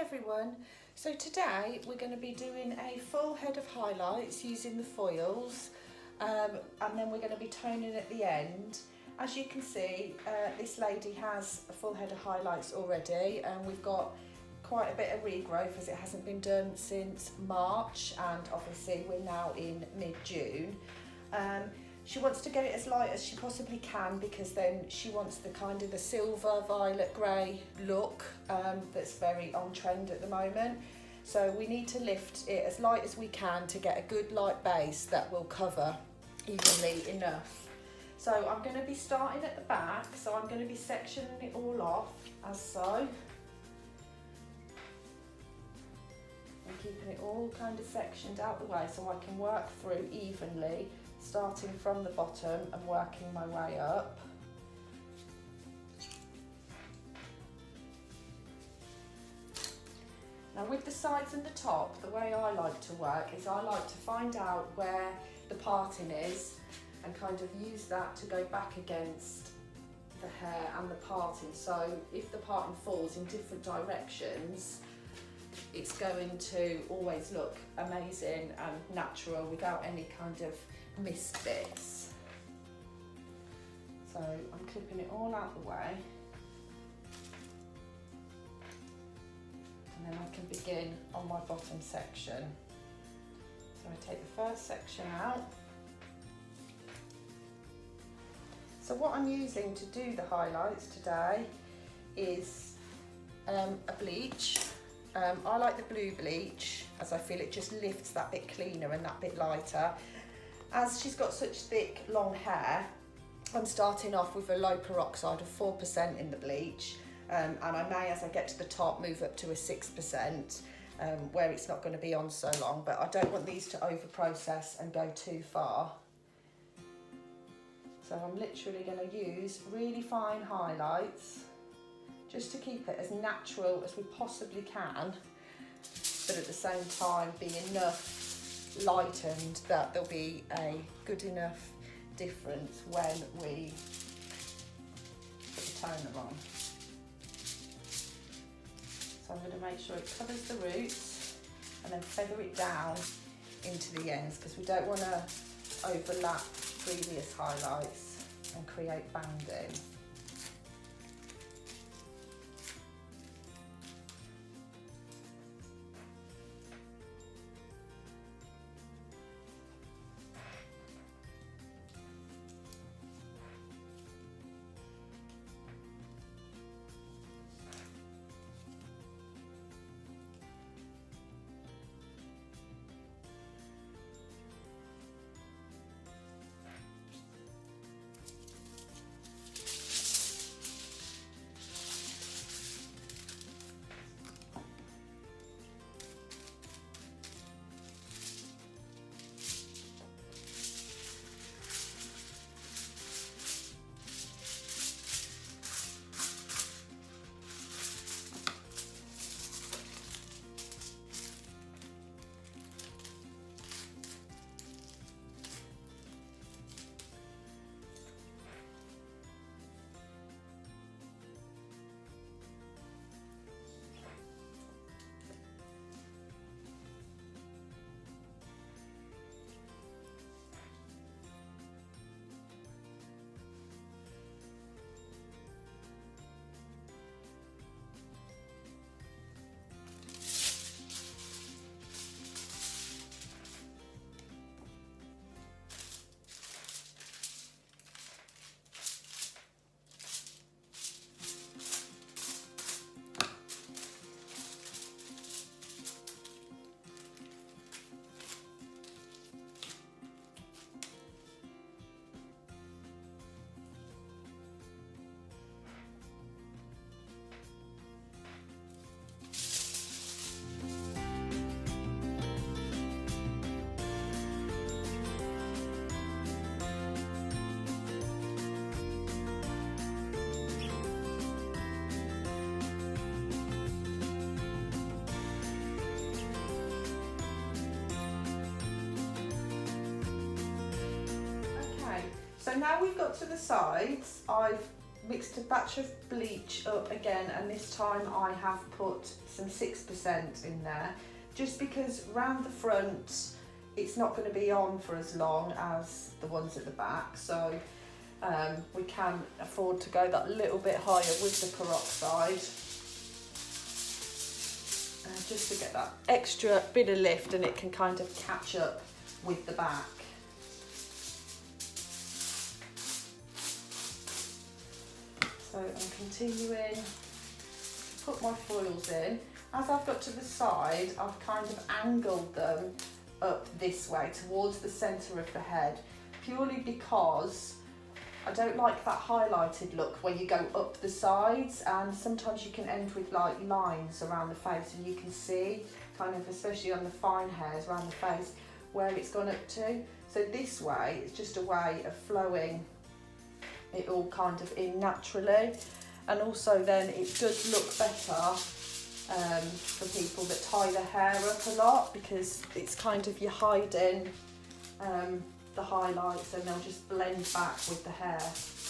everyone. So today we're going to be doing a full head of highlights using the foils, and then we're going to be toning at the end. As you can see, this lady has a full head of highlights already, and we've got quite a bit of regrowth as it hasn't been done since March, and obviously we're now in mid-June. She wants to get it as light as she possibly can because then she wants the kind of the silver, violet, grey look that's very on trend at the moment. So we need to lift it as light as we can to get a good light base that will cover evenly enough. So I'm going to be starting at the back, so I'm going to be sectioning it all off as so. And keeping it all kind of sectioned out the way so I can work through evenly, starting from the bottom and working my way up. Now with the sides and the top, the way I like to work is I like to find out where the parting is and kind of use that to go back against the hair and the parting. So if the parting falls in different directions, it's going to always look amazing and natural without any kind of missed bits. So I'm clipping it all out the way, and then I can begin on my bottom section. So I take the first section out. So what I'm using to do the highlights today is a bleach. I like the blue bleach as I feel it just lifts that bit cleaner and that bit lighter. As she's got such thick long hair, I'm starting off with a low peroxide of 4% in the bleach, and I may, as I get to the top, move up to a 6% where it's not going to be on so long, but I don't want these to over process and go too far. So I'm literally going to use really fine highlights just to keep it as natural as we possibly can, but at the same time be enough lightened that there'll be a good enough difference when we put the toner on. So I'm going to make sure it covers the roots and then feather it down into the ends because we don't want to overlap previous highlights and create banding. So now we've got to the sides, I've mixed a batch of bleach up again, and this time I have put some 6% in there, just because round the front it's not going to be on for as long as the ones at the back, so we can afford to go that little bit higher with the peroxide, just to get that extra bit of lift, and it can kind of catch up with the back. So I'm continuing to put my foils in. As I've got to the side, I've kind of angled them up this way towards the centre of the head, purely because I don't like that highlighted look when you go up the sides, and sometimes you can end with like lines around the face, and you can see kind of, especially on the fine hairs around the face, where it's gone up to. So this way, it's just a way of flowing it all kind of in naturally, and also then it does look better for people that tie their hair up a lot, because it's kind of, you're hiding the highlights, and they'll just blend back with the hair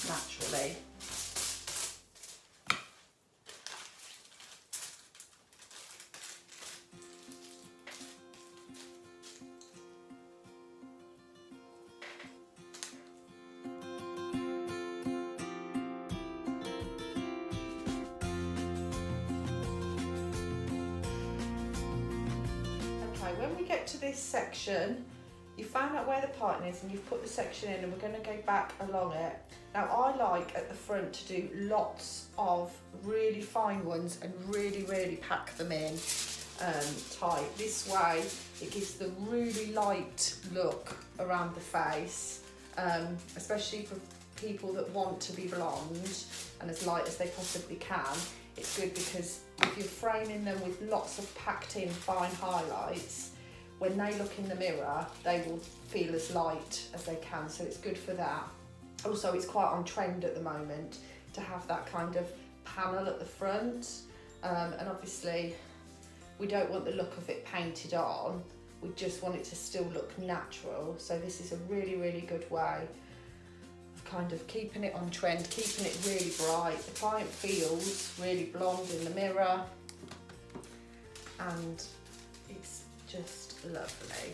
naturally. When we get to this section, you found out where the parting is and you've put the section in, and we're going to go back along it. Now I like at the front to do lots of really fine ones and really pack them in tight. This way it gives the really light look around the face, especially for people that want to be blonde and as light as they possibly can. It's good because if you're framing them with lots of packed in fine highlights, when they look in the mirror, they will feel as light as they can, so it's good for that. Also, it's quite on trend at the moment to have that kind of panel at the front, and obviously we don't want the look of it painted on, we just want it to still look natural. So this is a really good way of kind of keeping it on trend, keeping it really bright. The client feels really blonde in the mirror, and it's just lovely.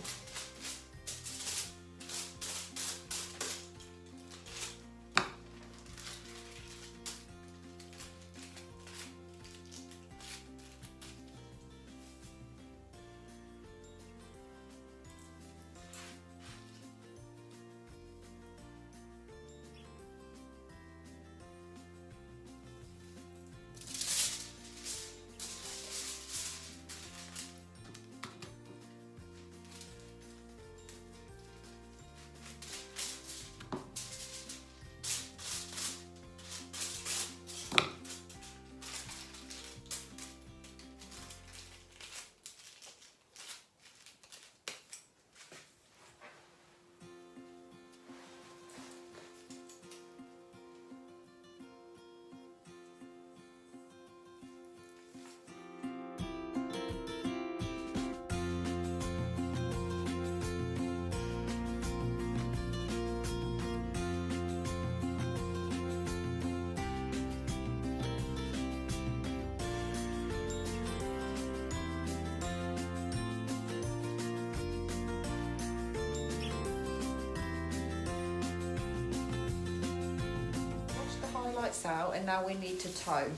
Out, and now we need to tone.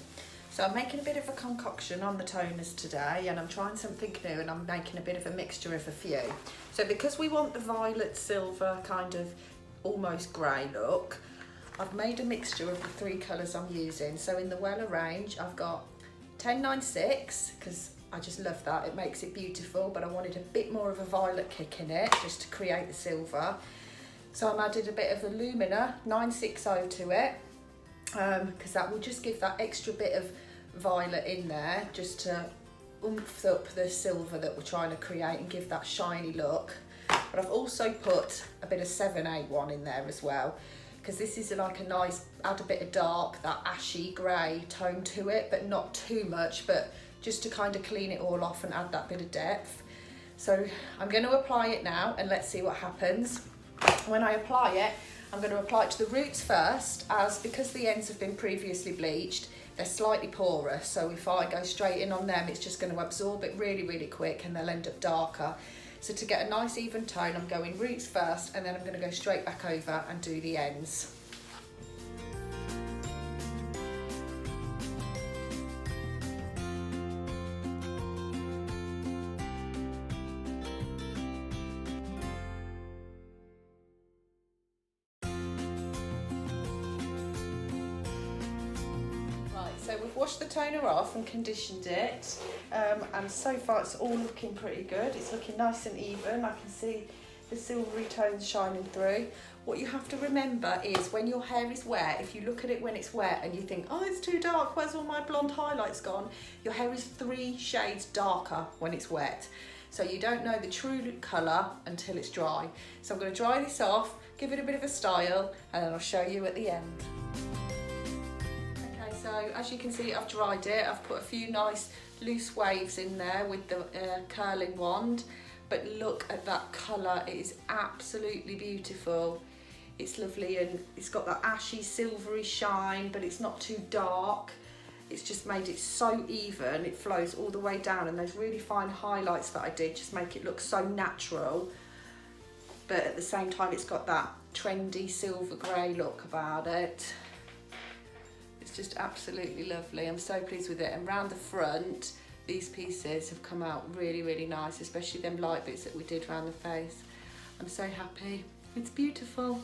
So I'm making a bit of a concoction on the toners today, and I'm trying something new, and I'm making a bit of a mixture of a few. So because we want the violet silver kind of almost grey look, I've made a mixture of the three colours I'm using. So in the Wella range I've got 1096, because I just love that, it makes it beautiful, but I wanted a bit more of a violet kick in it just to create the silver. So I'm added a bit of the Lumina 960 to it, because that will just give that extra bit of violet in there, just to oomph up the silver that we're trying to create and give that shiny look. But I've also put a bit of 781 in there as well, because this is like a nice, add a bit of dark, that ashy grey tone to it, but not too much, but just to kind of clean it all off and add that bit of depth. So I'm going to apply it now, and let's see what happens. When I apply it, I'm going to apply it to the roots first, as because the ends have been previously bleached, they're slightly porous, so if I go straight in on them, it's just going to absorb it really quick and they'll end up darker. So to get a nice even tone, I'm going roots first and then I'm going to go straight back over and do the ends. So we've washed the toner off and conditioned it, and so far it's all looking pretty good. It's looking nice and even. I can see the silvery tones shining through. What you have to remember is when your hair is wet, if you look at it when it's wet and you think, oh, it's too dark, where's all my blonde highlights gone? Your hair is 3 shades darker when it's wet. So you don't know the true colour until it's dry. So I'm going to dry this off, give it a bit of a style, and then I'll show you at the end. So as you can see, I've dried it. I've put a few nice loose waves in there with the curling wand, but look at that colour. It is absolutely beautiful. It's lovely and it's got that ashy silvery shine, but it's not too dark. It's just made it so even. It flows all the way down, and those really fine highlights that I did just make it look so natural, but at the same time it's got that trendy silver grey look about it. It's just absolutely lovely. I'm so pleased with it. And round the front, these pieces have come out really nice, especially them light bits that we did around the face. I'm so happy. It's beautiful.